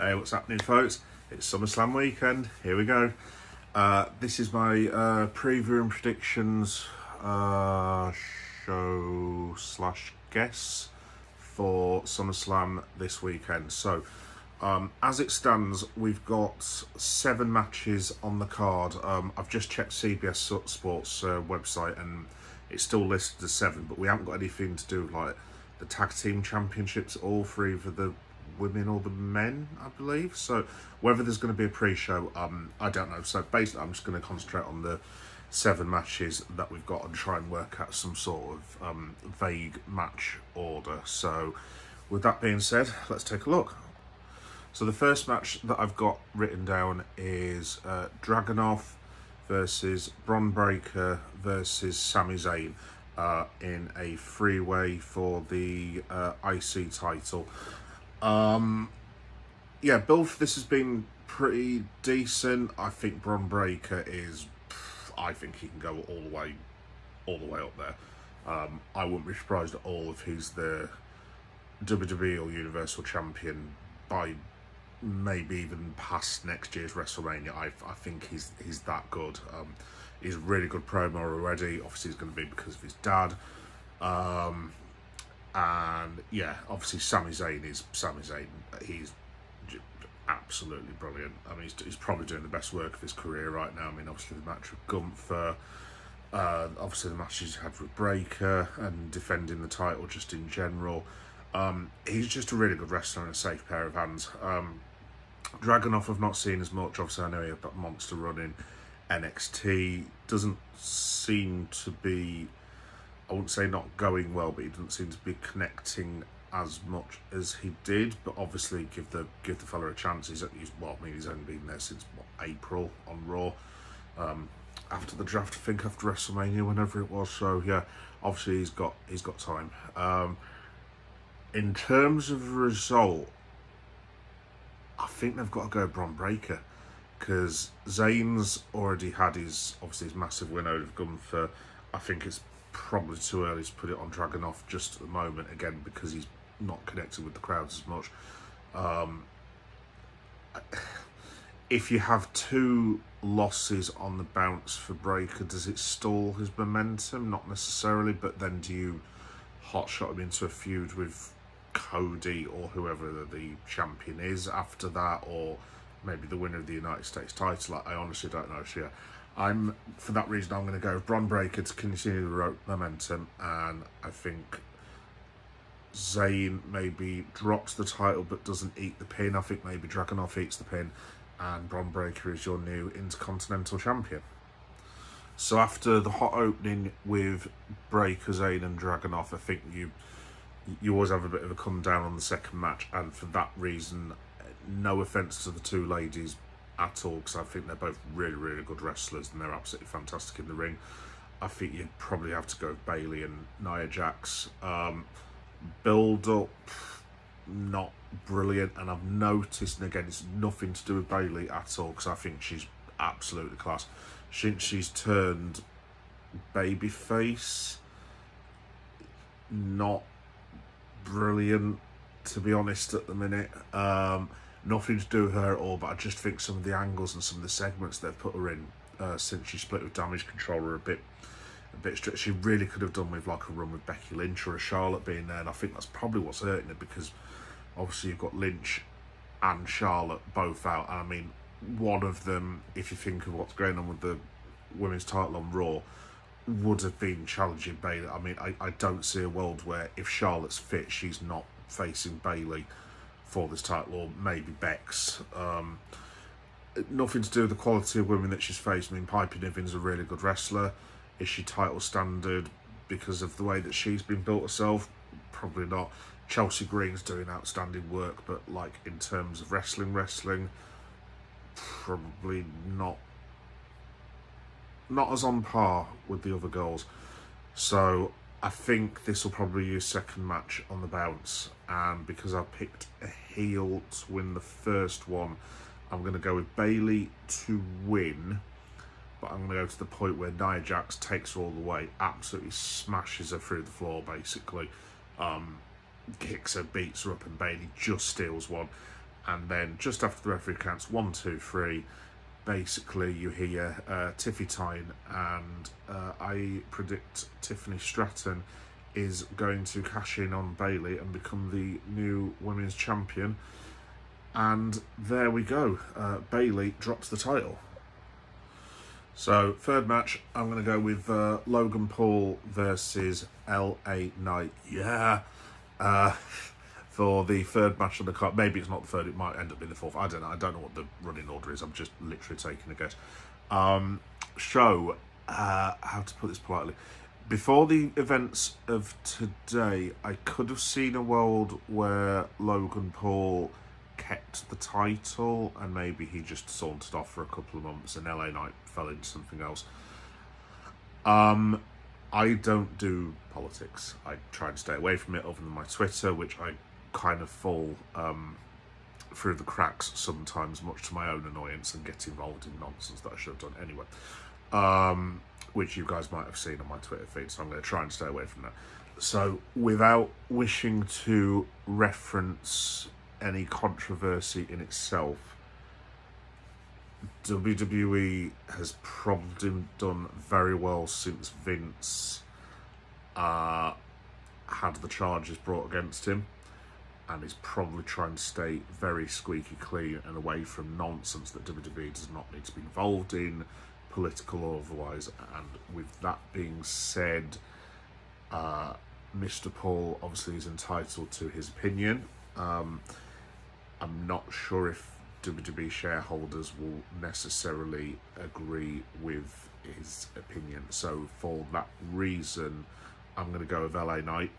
Hey, what's happening, folks? It's Summerslam weekend. Here we go. This is my preview and predictions show slash guess for Summerslam this weekend. So, as it stands, we've got 7 matches on the card. I've just checked CBS Sports website and it's still listed as 7, but we haven't got anything to do with like the tag team championships all for either the women or the men, I believe. So whether there's going to be a pre-show, I don't know. So basically I'm just going to concentrate on the 7 matches that we've got and try and work out some sort of vague match order. So with that being said, let's take a look. So the first match that I've got written down is Dragunov versus Bron Breakker versus Sami Zayn in a three-way for the IC title. Yeah, both this has been pretty decent. I think Bron Breakker is, I think he can go all the way up there. I wouldn't be surprised at all if he's the WWE or Universal Champion by maybe even past next year's WrestleMania. I think he's that good. He's a really good promo already. Obviously, it's going to be because of his dad. And yeah, obviously Sami Zayn is Sami Zayn. He's absolutely brilliant. I mean, he's probably doing the best work of his career right now. I mean, obviously the match with Gunther, obviously the match he's had with Breakker, and defending the title just in general. He's just a really good wrestler and a safe pair of hands. Dragunov I've not seen as much. Obviously, I know he had that monster run in NXT. Doesn't seem to be, I wouldn't say not going well, but he doesn't seem to be connecting as much as he did. But obviously, give the fella a chance. He's only been there since April on Raw, after the draft, I think, after WrestleMania, whenever it was. So yeah, obviously he's got time. In terms of the result, I think they've got to go Bron Breakker, because Zayn's already had his massive win over Gunther. I think it's probably too early to put it on Dragunov just at the moment, again, because he's not connected with the crowds as much. If you have 2 losses on the bounce for Breakker, does it stall his momentum? Not necessarily, but then do you hotshot him into a feud with Cody or whoever the champion is after that, or maybe the winner of the United States title? I honestly don't know. So yeah, for that reason, I'm going to go with Bron Breakker to continue the momentum, and I think Zayn maybe drops the title but doesn't eat the pin. I think maybe Dragunov eats the pin, and Bron Breakker is your new Intercontinental Champion. So after the hot opening with Breakker, Zayn and Dragunov, I think you always have a bit of a come down on the second match, and for that reason, no offence to the 2 ladies at all, because I think they're both really, really good wrestlers and they're absolutely fantastic in the ring. I think you'd probably have to go with Bayley and Nia Jax. Build up, not brilliant, and I've noticed, and again, it's nothing to do with Bayley at all, because I think she's absolutely class. She's turned babyface, not brilliant, to be honest, at the minute. Nothing to do with her at all, but I just think some of the angles and some of the segments they've put her in since she split with Damage Control are a bit strict. She really could have done with like a run with Becky Lynch or a Charlotte being there, and I think that's probably what's hurting her, because obviously you've got Lynch and Charlotte both out, and I mean, one of them, if you think of what's going on with the women's title on Raw, would have been challenging Bayley. I mean, I don't see a world where if Charlotte's fit, she's not facing Bayley for this title, or maybe Bex. Nothing to do with the quality of women that she's faced. I mean, Piper Niven's a really good wrestler. Is she title standard because of the way that she's been built herself? Probably not. Chelsea Green's doing outstanding work, but like in terms of wrestling, probably not as on par with the other girls. So I think this will probably be your second match on the bounce, and because I picked a heel to win the first one, I'm going to go with Bayley to win, but I'm going to go to the point where Nia Jax takes her all the way, absolutely smashes her through the floor, basically. Kicks her, beats her up, and Bayley just steals one. And then just after the referee counts 1, 2, 3, basically you hear Tiffy Tyne, and I predict Tiffany Stratton is going to cash in on Bayley and become the new women's champion. And there we go. Bayley drops the title. So, third match, I'm going to go with Logan Paul versus LA Knight. Yeah. For the third match on the card. Maybe it's not the third, it might end up being the fourth. I don't know. I don't know what the running order is. I'm just literally taking a guess. How to put this politely. Before the events of today, I could have seen a world where Logan Paul kept the title and maybe he just sauntered off for a couple of months and LA Knight fell into something else. I don't do politics. I try to stay away from it, other than my Twitter, which I kind of fall through the cracks sometimes, much to my own annoyance, and get involved in nonsense that I should have done anyway. Which you guys might have seen on my Twitter feed, so I'm going to try and stay away from that. So, without wishing to reference any controversy in itself, WWE has probably done very well since Vince had the charges brought against him, and is probably trying to stay very squeaky clean and away from nonsense that WWE does not need to be involved in, political or otherwise. And with that being said, Mr. Paul obviously is entitled to his opinion. I'm not sure if WWE shareholders will necessarily agree with his opinion. So for that reason, I'm going to go with LA Knight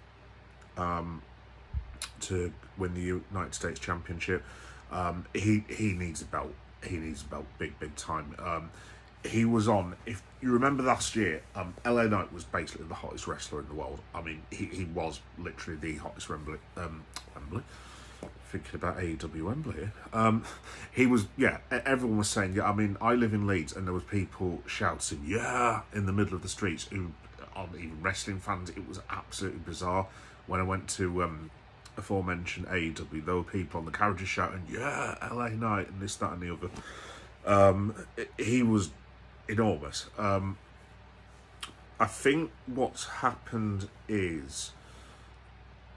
to win the United States Championship. He needs a belt. He needs a belt big time. He was on, if you remember last year, LA Knight was basically the hottest wrestler in the world. I mean, he was literally the hottest Wembley. Thinking about AEW Wembley here. He was, yeah, everyone was saying, yeah, I mean, I live in Leeds and there was people shouting, yeah, in the middle of the streets, who aren't even wrestling fans. It was absolutely bizarre. When I went to aforementioned AEW, there were people on the carriages shouting, yeah, LA Knight, and this, that and the other. He was enormous. I think what's happened is,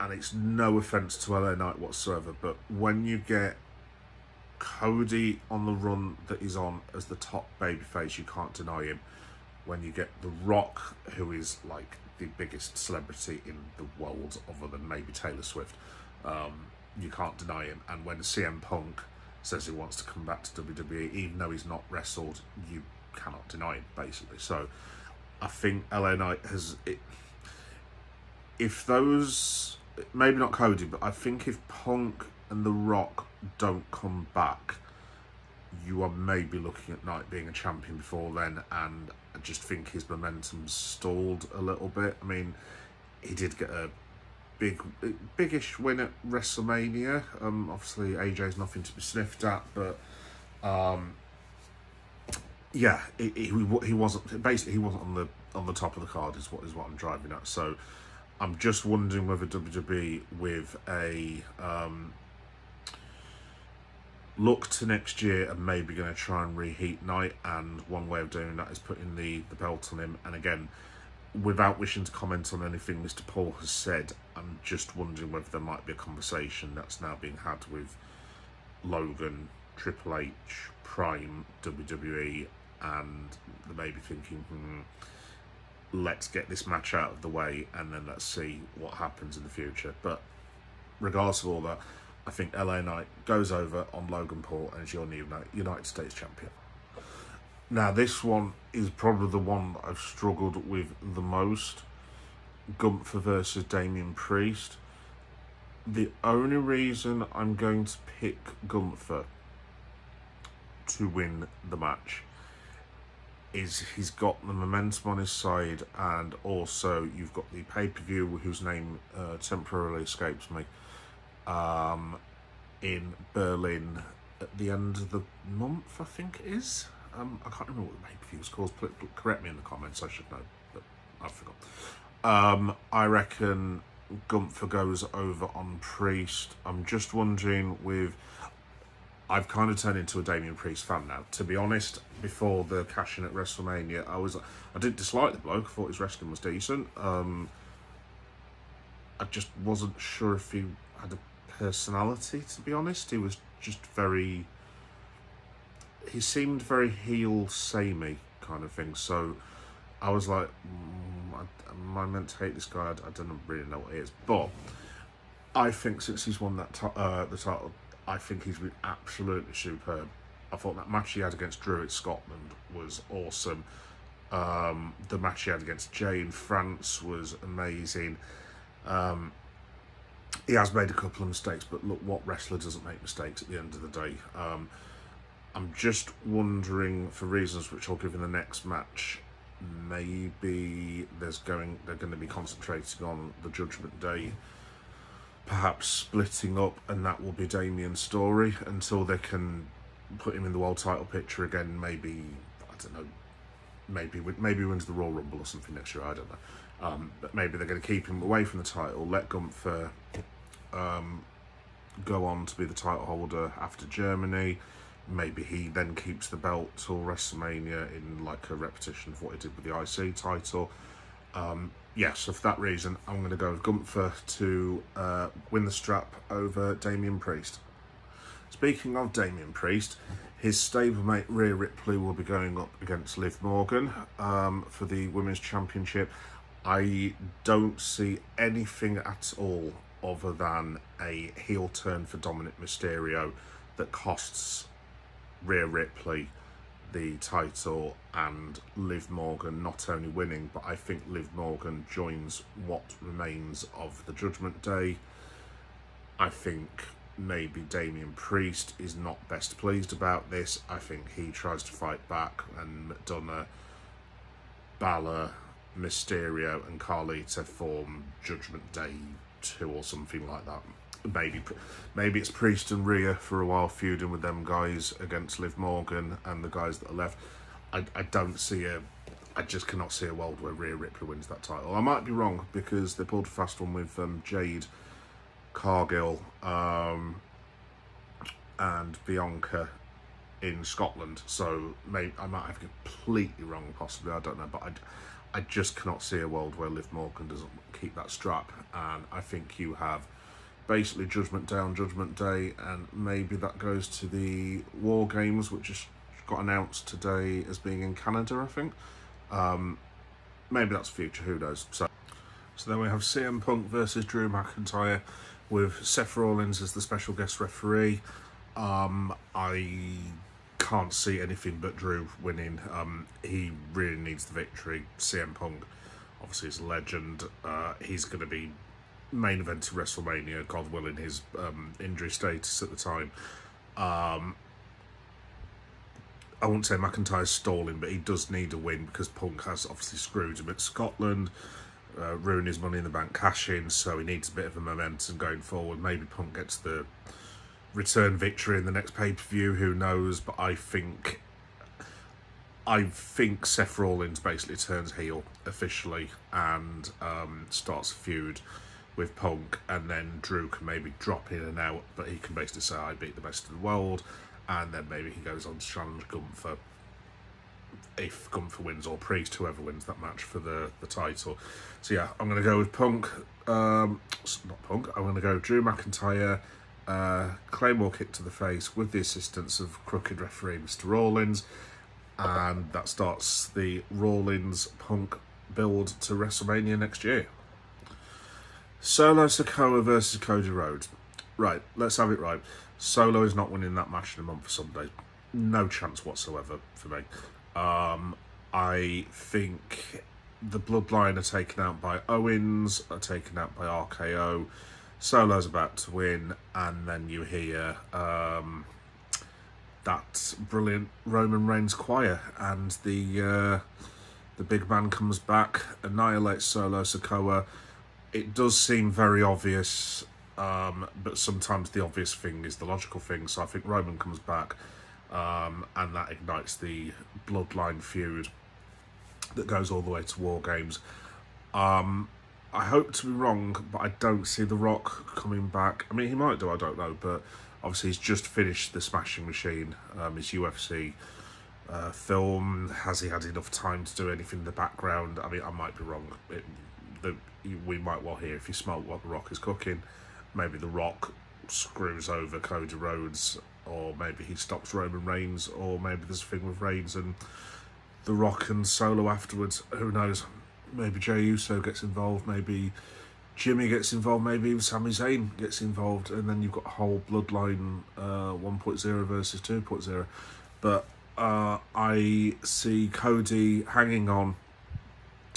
and it's no offence to LA Knight whatsoever, but when you get Cody on the run that he's on as the top babyface, you can't deny him. When you get The Rock, who is like the biggest celebrity in the world other than maybe Taylor Swift, you can't deny him. And when CM Punk says he wants to come back to WWE, even though he's not wrestled, you cannot deny him, basically. So I think LA Knight has... If those... Maybe not Cody, but I think if Punk and The Rock don't come back, you are maybe looking at Knight being a champion before then, and I just think his momentum's stalled a little bit. I mean, he did get a big-ish win at WrestleMania. Obviously, AJ's nothing to be sniffed at, but yeah, he wasn't, basically he wasn't on the top of the card is what I'm driving at. So I'm just wondering whether WWE, with a look to next year, are maybe going to try and reheat Knight, and one way of doing that is putting the belt on him. And again, without wishing to comment on anything Mr. Paul has said, I'm just wondering whether there might be a conversation that's now being had with Logan, Triple H, Prime, WWE, and they may be thinking, let's get this match out of the way and then let's see what happens in the future. But regardless of all that, I think LA Knight goes over on Logan Paul and is your new United States champion. Now, this one is probably the one that I've struggled with the most. Gunther versus Damian Priest. The only reason I'm going to pick Gunther to win the match is he's got the momentum on his side, and also you've got the pay-per-view, whose name temporarily escapes me, in Berlin at the end of the month, I think it is. I can't remember what the pay-per-view is called. Correct me in the comments, I should know, but I forgot. I reckon Gunther goes over on Priest. I'm just wondering with... I've kind of turned into a Damian Priest fan now. To be honest, before the cash-in at WrestleMania, I didn't dislike the bloke. I thought his wrestling was decent. I just wasn't sure if he had a personality, to be honest. He was just very... He seemed very heel-samey kind of thing. So I was like, am I meant to hate this guy? I don't really know what he is. But I think since he's won that the title, I think he's been absolutely superb. I thought that match he had against Drew at Scotland was awesome. The match he had against Jay in France was amazing. He has made a couple of mistakes, but look, what wrestler doesn't make mistakes at the end of the day? I'm just wondering, for reasons which I'll give in the next match, maybe they're going to be concentrating on the Judgment Day, perhaps splitting up, and that will be Damian's story until they can put him in the world title picture again. Maybe, I don't know, maybe wins the Royal Rumble or something next year, I don't know. But maybe they're going to keep him away from the title, let Gunther go on to be the title holder after Germany. Maybe he then keeps the belt till WrestleMania in like a repetition of what he did with the IC title. So for that reason, I'm going to go with Gunther to win the strap over Damian Priest. Speaking of Damian Priest, his stablemate Rhea Ripley will be going up against Liv Morgan for the Women's Championship. I don't see anything at all other than a heel turn for Dominic Mysterio that costs Rhea Ripley the title and Liv Morgan not only winning, but I think Liv Morgan joins what remains of the Judgment Day. I think maybe Damian Priest is not best pleased about this. I think he tries to fight back, and McDonough, Balor, Mysterio and Carlita form Judgment Day 2 or something like that. Maybe it's Priest and Rhea for a while feuding with them guys against Liv Morgan and the guys that are left. I just cannot see a world where Rhea Ripley wins that title. I might be wrong because they pulled a fast one with Jade Cargill and Bianca in Scotland. So maybe I might have completely wrong, possibly, I don't know, but I just cannot see a world where Liv Morgan doesn't keep that strap. And I think you have basically Judgment Day on Judgment Day, and maybe that goes to the War Games, which just got announced today as being in Canada, I think. Maybe that's future, who knows. So then we have CM Punk versus Drew McIntyre with Seth Rollins as the special guest referee. I can't see anything but Drew winning. He really needs the victory. CM Punk obviously is a legend. He's going to be main event to WrestleMania, God willing, his injury status at the time. I won't say McIntyre's stalling, but he does need a win because Punk has obviously screwed him at Scotland, ruined his Money in the Bank cash-in, so he needs a bit of a momentum going forward. Maybe Punk gets the return victory in the next pay-per-view, who knows, but I think Seth Rollins basically turns heel officially and starts a feud with Punk, and then Drew can maybe drop in and out, but he can basically say, I beat the best in the world, and then maybe he goes on to challenge Gunther if Gunther wins, or Priest, whoever wins that match for the title. So yeah, I'm going to go with Punk, I'm going to go with Drew McIntyre, Claymore kick to the face with the assistance of crooked referee Mr. Rollins, and that starts the Rollins-Punk build to WrestleMania next year. Solo Sikoa versus Cody Rhodes. Right, let's have it right. Solo is not winning that match in a month for Sunday. No chance whatsoever for me. I think the Bloodline are taken out by Owens, are taken out by RKO. Solo's about to win, and then you hear that brilliant Roman Reigns choir, and the big man comes back, annihilates Solo Sikoa. It does seem very obvious, but sometimes the obvious thing is the logical thing. So I think Roman comes back, and that ignites the Bloodline feud that goes all the way to War Games. I hope to be wrong, but I don't see The Rock coming back. I mean, he might do, I don't know, but Obviously, he's just finished the Smashing Machine, his UFC film. Has he had enough time to do anything in the background? I mean, I might be wrong. We might well hear, if you smell what The Rock is cooking, maybe The Rock screws over Cody Rhodes, or maybe he stops Roman Reigns, or maybe there's a thing with Reigns and The Rock and Solo afterwards. Who knows? Maybe Jey Uso gets involved, maybe Jimmy gets involved, maybe even Sami Zayn gets involved, and then you've got a whole Bloodline 1.0 versus 2.0. But I see Cody hanging on.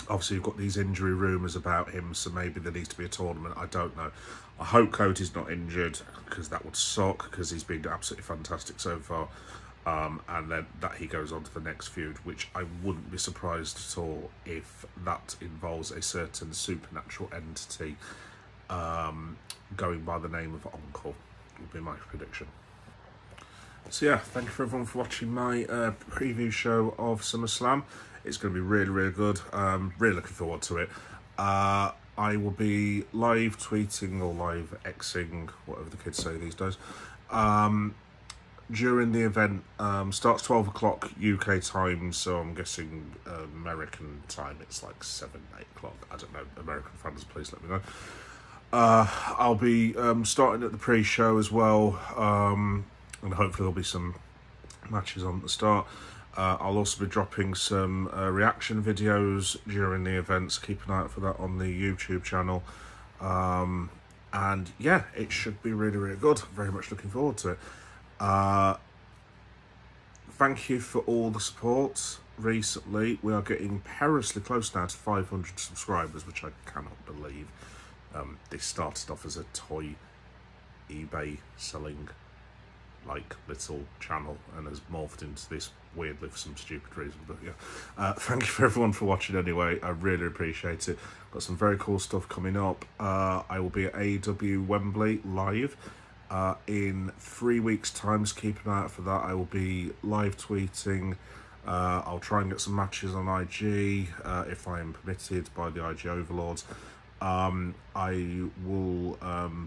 Obviously, you've got these injury rumours about him, so maybe there needs to be a tournament. I don't know. I hope Cody's not injured, because that would suck, because he's been absolutely fantastic so far. And then that he goes on to the next feud, which I wouldn't be surprised at all if that involves a certain supernatural entity going by the name of Uncle, would be my prediction. So yeah, thank you for everyone for watching my preview show of SummerSlam. It's going to be really, really good. Really looking forward to it. I will be live tweeting or live Xing, whatever the kids say these days, during the event. Starts 12 o'clock UK time, so I'm guessing American time it's like 7, 8 o'clock. I don't know, American fans, please let me know. I'll be starting at the pre-show as well, and hopefully there'll be some matches on at the start. I'll also be dropping some reaction videos during the events. Keep an eye out for that on the YouTube channel. And yeah, it should be really, really good. Very much looking forward to it. Thank you for all the support recently. We are getting perilously close now to 500 subscribers, which I cannot believe. This started off as a toy eBay selling like little channel and has morphed into this weirdly for some stupid reason. But yeah, thank you for everyone for watching anyway. I really appreciate it. Got some very cool stuff coming up. I will be at AEW Wembley live in 3 weeks time, so keep an eye out for that. I will be live tweeting. I'll try and get some matches on IG if I am permitted by the IG overlords. I will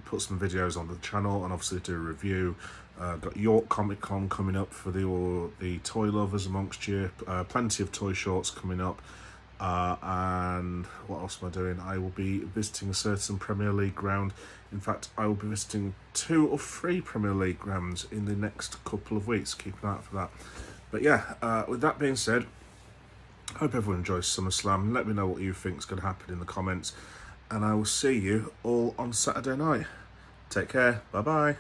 put some videos on the channel and obviously do a review. Got York Comic Con coming up for the toy lovers amongst you. Plenty of toy shorts coming up. And what else am I doing? I will be visiting a certain Premier League ground. In fact, I will be visiting 2 or 3 Premier League grounds in the next couple of weeks. Keep an eye out for that. But yeah, with that being said, I hope everyone enjoys SummerSlam. Let me know what you think is going to happen in the comments. And I will see you all on Saturday night. Take care. Bye-bye.